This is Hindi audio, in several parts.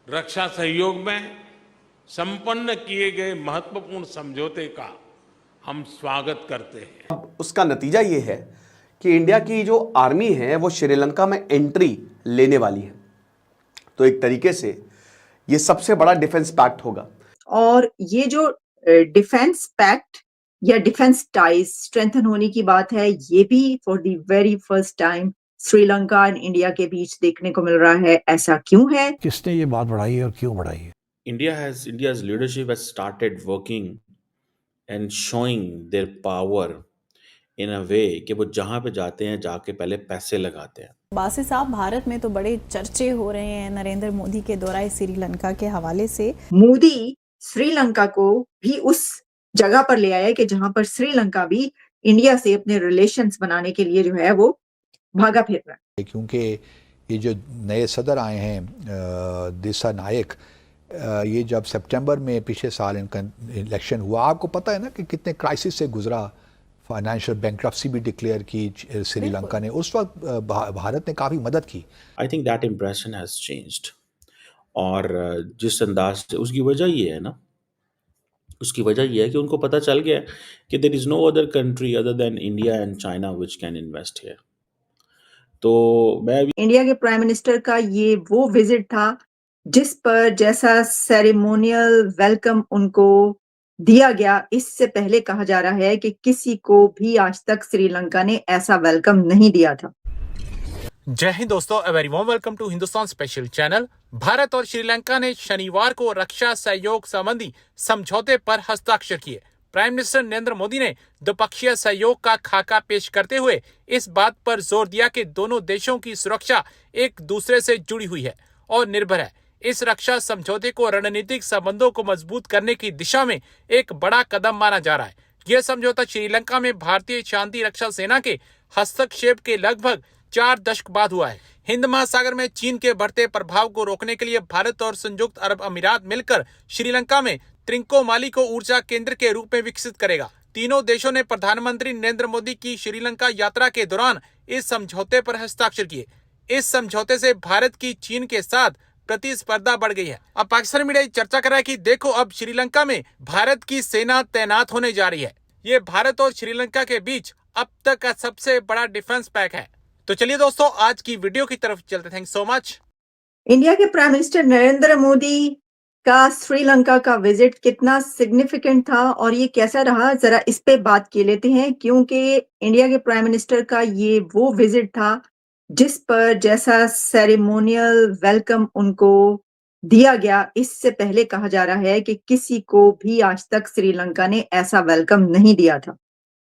रक्षा सहयोग में संपन्न किए गए महत्वपूर्ण समझौते का हम स्वागत करते हैं। अब उसका नतीजा ये है कि इंडिया की जो आर्मी है वो श्रीलंका में एंट्री लेने वाली है। तो एक तरीके से ये सबसे बड़ा डिफेंस पैक्ट होगा। और ये जो डिफेंस पैक्ट या डिफेंस टाइज स्ट्रेंथन होने की बात है, ये भी for the very first time Sri Lanka and India के बीच देखने को मिल रहा है। ऐसा क्यों है? किसने ये बात बढ़ाई है और क्यों बढ़ाई है? India's leadership has started working and showing their power in a way कि वो जहाँ पे जाते हैं जाके पहले पैसे लगाते हैं। बासी साहब, भारत में तो बड़े चर्चे हो रहे हैं नरेंद्र मोदी के दौरे श्रीलंका के हवाले से। मोदी श्रीलंका को भी उस जगह पर ले आया कि जहां पर श्रीलंका भी इंडिया से अपने रिलेशंस बनाने के लिए जो है वो भागा फिर रहा है। क्योंकि ये जो नए सदर आए हैं दिशा नायक, ये जब सितंबर में पिछले साल इनका इलेक्शन हुआ, आपको पता है ना कि कितने क्राइसिस से गुजरा। फाइनेंशियल बैंक्रप्सी भी डिक्लेयर की श्रीलंका ने। उस वक्त भारत ने काफ़ी मदद की। I think that impression has changed. और जिस अंदाज से उसकी वजह ये है ना, उसकी वजह यह है कि उनको पता चल गया कि there is no other country other than India and China which can invest here. तो मैं इंडिया के प्राइम मिनिस्टर का ये वो विजिट था जिस पर जैसा सेरेमोनियल वेलकम उनको दिया गया, इससे पहले कहा जा रहा है कि किसी को भी आज तक श्रीलंका ने ऐसा वेलकम नहीं दिया था। जय हिंद दोस्तों, a very warm welcome to Hindustan special channel. Bharat और श्रीलंका ने शनिवार को रक्षा सहयोग संबंधी समझौते पर हस्ताक्षर किए। प्राइम मिनिस्टर नरेंद्र मोदी ने द्विपक्षीय सहयोग का खाका पेश करते हुए इस बात पर जोर दिया कि दोनों देशों की सुरक्षा एक दूसरे से जुड़ी हुई है और निर्भर है। इस रक्षा समझौते को रणनीतिक संबंधों को मजबूत करने की दिशा में एक बड़ा कदम माना जा रहा है। यह समझौता श्रीलंका में भारतीय शांति रक्षा सेना के हस्तक्षेप के लगभग 4 दशक बाद हुआ है। हिंद महासागर में चीन के बढ़ते प्रभाव को रोकने के लिए भारत और संयुक्त अरब अमीरात मिलकर श्रीलंका में त्रिंकोमाली को ऊर्जा केंद्र के रूप में विकसित करेगा। तीनों देशों ने प्रधानमंत्री नरेंद्र मोदी की श्रीलंका यात्रा के दौरान इस समझौते पर हस्ताक्षर किए। इस समझौते से भारत की चीन के साथ प्रतिस्पर्धा बढ़ गई है। अब पाकिस्तानी मीडिया चर्चा कर रहा है कि देखो, अब श्रीलंका में भारत की सेना तैनात होने जा रही है। ये भारत और श्रीलंका के बीच अब तक का सबसे बड़ा डिफेंस पैक है। तो चलिए दोस्तों, आज की वीडियो की तरफ चलते। Thank so much. इंडिया के प्राइम मिनिस्टर नरेंद्र मोदी का श्रीलंका का विजिट कितना सिग्निफिकेंट था और ये कैसा रहा, जरा इस पे बात कर लेते हैं। क्योंकि इंडिया के प्राइम मिनिस्टर का ये वो विजिट था जिस पर जैसा सेरेमोनियल वेलकम उनको दिया गया, इससे पहले कहा जा रहा है कि किसी को भी आज तक श्रीलंका ने ऐसा वेलकम नहीं दिया था।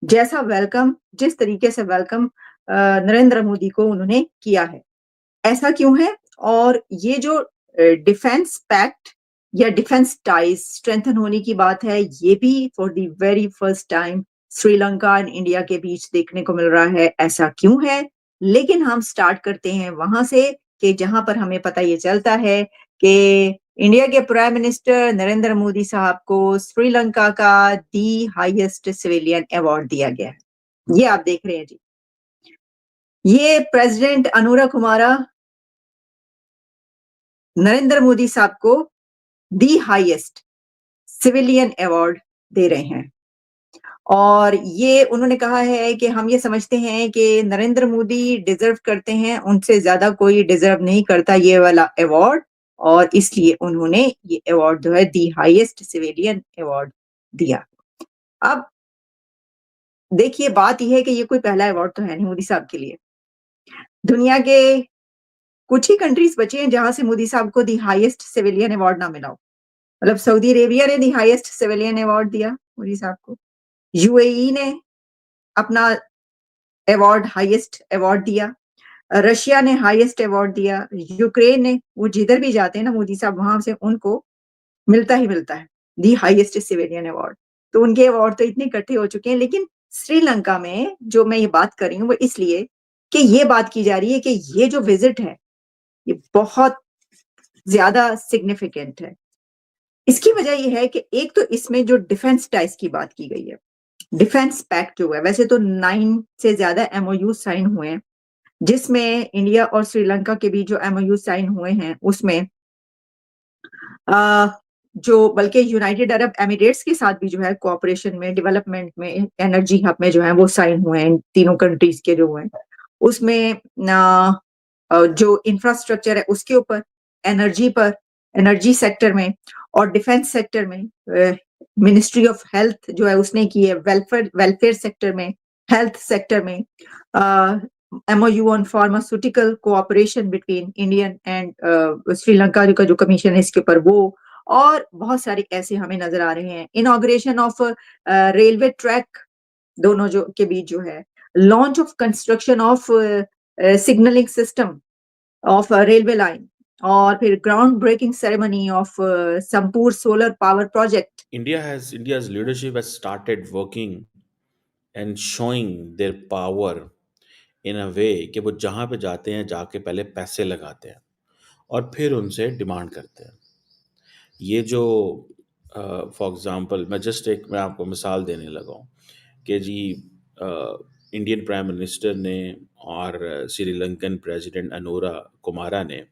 जैसा वेलकम, जिस तरीके से वेलकम नरेंद्र मोदी को उन्होंने किया है। ऐसा क्यों है? और ये जो डिफेंस पैक्ट या डिफेंस टाइज स्ट्रेंथन होने की बात है, ये भी for the very first time Sri Lanka and India के बीच देखने को मिल रहा है। ऐसा क्यों है? लेकिन हम स्टार्ट करते हैं वहां से कि जहां पर हमें पता ये चलता है कि इंडिया के प्राइम मिनिस्टर नरेंद्र मोदी साहब को श्रीलंका का दी हाईएस्ट सिविलियन अवार्ड दिया गया है। ये आप देख रहे हैं जी, ये प्रेसिडेंट अनुरा कुमारा नरेंद्र मोदी साहब को दी हाईएस्ट सिविलियन अवार्ड दे रहे हैं। और ये उन्होंने कहा है कि हम ये समझते हैं कि नरेंद्र मोदी डिजर्व करते हैं, उनसे ज्यादा कोई डिजर्व नहीं करता ये वाला अवार्ड, और इसलिए उन्होंने ये अवार्ड जो है दी हाईएस्ट सिविलियन अवार्ड दिया। अब देखिए, बात यह है कि ये कोई पहला अवार्ड तो है नहीं मोदी साहब के लिए। दुनिया के कुछ ही कंट्रीज बचे हैं जहां से मोदी साहब को दी हाईएस्ट सिविलियन अवार्ड ना मिला हो। मतलब सऊदी अरेबिया ने दी हाईएस्ट सिविलियन अवार्ड दिया मोदी साहब को, यूएई ने अपना अवार्ड हाईएस्ट अवार्ड दिया, रशिया ने हाईएस्ट अवार्ड दिया, यूक्रेन ने, वो जिधर भी जाते हैं ना मोदी साहब, वहां से उनको मिलता ही मिलता है दी हाईएस्ट सिविलियन अवार्ड। तो उनके अवार्ड तो इतने इकट्ठे हो चुके हैं। लेकिन श्रीलंका में जो मैं ये बात कर रही हूँ वो इसलिए कि ये बात की जा रही है कि ये जो विजिट है ये बहुत ज्यादा सिग्निफिकेंट है। इसकी वजह यह है कि एक तो इसमें जो डिफेंस टाइज की बात की गई है, डिफेंस पैक्ट जो है, वैसे तो 9 से ज्यादा एमओयू साइन हुए हैं, जिसमें इंडिया और श्रीलंका के बीच जो एमओयू साइन हुए हैं उसमें जो बल्कि यूनाइटेड अरब एमिरेट्स के साथ भी जो है कोऑपरेशन में, डेवलपमेंट में, एनर्जी हब में जो है वो साइन हुए हैं इन तीनों कंट्रीज के जो हैं उसमें जो इंफ्रास्ट्रक्चर है उसके ऊपर, एनर्जी पर, एनर्जी सेक्टर में और डिफेंस सेक्टर में मिनिस्ट्री ऑफ हेल्थ जो है उसने की है, वेलफेयर सेक्टर में, हेल्थ सेक्टर में MOU on pharmaceutical cooperation between Indian and Sri Lanka का जो कमीशन है इसके ऊपर वो, और बहुत सारे ऐसे हमें नजर आ रहे हैं। इनॉग्रेशन ऑफ रेलवे ट्रैक दोनों जो के बीच जो है, launch of construction of signalling system of railway line, और फिर ground breaking ceremony of Sampur solar power project. India's leadership has started working and showing their power in a way कि वो जहाँ पे जाते हैं जाके पहले पैसे लगाते हैं और फिर उनसे डिमांड करते हैं। ये जो फॉर एग्जांपल मैं आपको मिसाल देने लगा हूँ कि जी इंडियन प्राइम मिनिस्टर ने और श्रीलंकन प्रेसिडेंट अनोरा कुमारा ने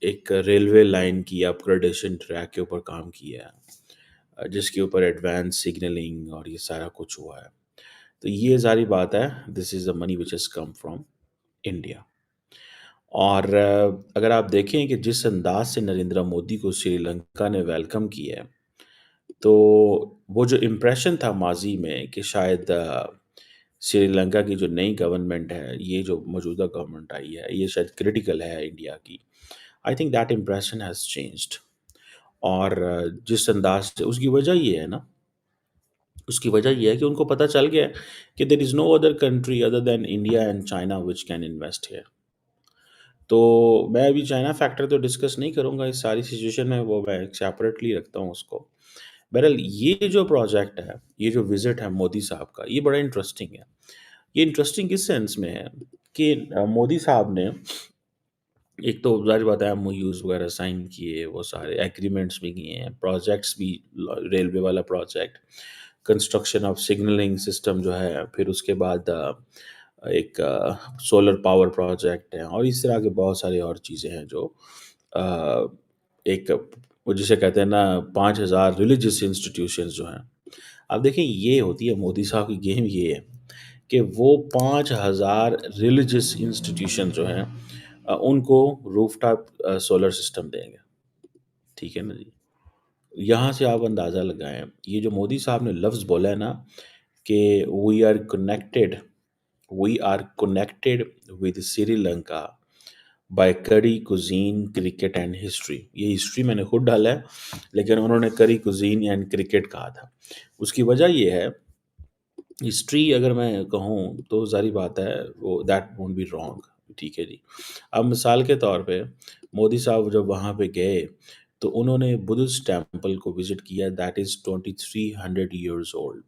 एक रेलवे लाइन की अपग्रेडेशन ट्रैक के ऊपर काम किया है, जिसके ऊपर एडवांस सिग्नलिंग और ये सारा कुछ हुआ है। तो ये सारी बात है, this is the money which has come from India. और अगर आप देखें कि जिस अंदाज से नरेंद्र मोदी को श्रीलंका ने वेलकम किया है, तो वो जो इम्प्रेशन था माजी में कि शायद श्रीलंका की जो नई गवर्नमेंट है, ये जो मौजूदा गवर्नमेंट आई है, ये शायद क्रिटिकल है इंडिया की, I think that impression has changed. और जिस अंदाज से उसकी वजह ये है ना, उसकी वजह ये है कि उनको पता चल गया कि there is no other country other than India and China which can invest here. तो मैं अभी चाइना फैक्टर तो डिस्कस नहीं करूँगा, इस सारी सिचुएशन में वो मैं सेपरेटली रखता हूँ उसको। बहरहाल ये जो प्रोजेक्ट है, ये जो विज़िट है मोदी साहब का, ये बड़ा इंटरेस्टिंग है। ये इंटरेस्टिंग किस सेंस में है कि मोदी साहब ने एक तो ज़ाहिर बात है MOUs वगैरह साइन किए, वो सारे एग्रीमेंट्स भी किए हैं, प्रोजेक्ट्स भी, रेलवे वाला project, construction of signalling system जो है, फिर उसके बाद एक सोलर पावर प्रोजेक्ट है और इस तरह के बहुत सारी और चीज़ें हैं जो एक वो जिसे कहते हैं ना 5000 रिलीजियस इंस्टीट्यूशंस जो हैं। अब देखें ये होती है मोदी साहब की गेम, ये है कि वो 5000 रिलीजियस इंस्टीट्यूशन जो हैं उनको रूफटॉप सोलर सिस्टम देंगे। ठीक है ना जी। यहाँ से आप अंदाज़ा लगाएं, ये जो मोदी साहब ने लफ्ज़ बोला है ना कि we are connected with Sri Lanka by curry cuisine cricket and history. ये हिस्ट्री मैंने खुद डाला है, लेकिन उन्होंने करी कुजीन एंड क्रिकेट कहा था। उसकी वजह ये है, हिस्ट्री अगर मैं कहूँ तो ज़ाहिर बात है वो दैट वोंट बी रॉन्ग। ठीक है जी। अब मिसाल के तौर पे मोदी साहब जब वहाँ पे गए तो उन्होंने बुद्धिस्ट टेम्पल को विज़िट किया, दैट इज़ 2300 ईयर्स ओल्ड।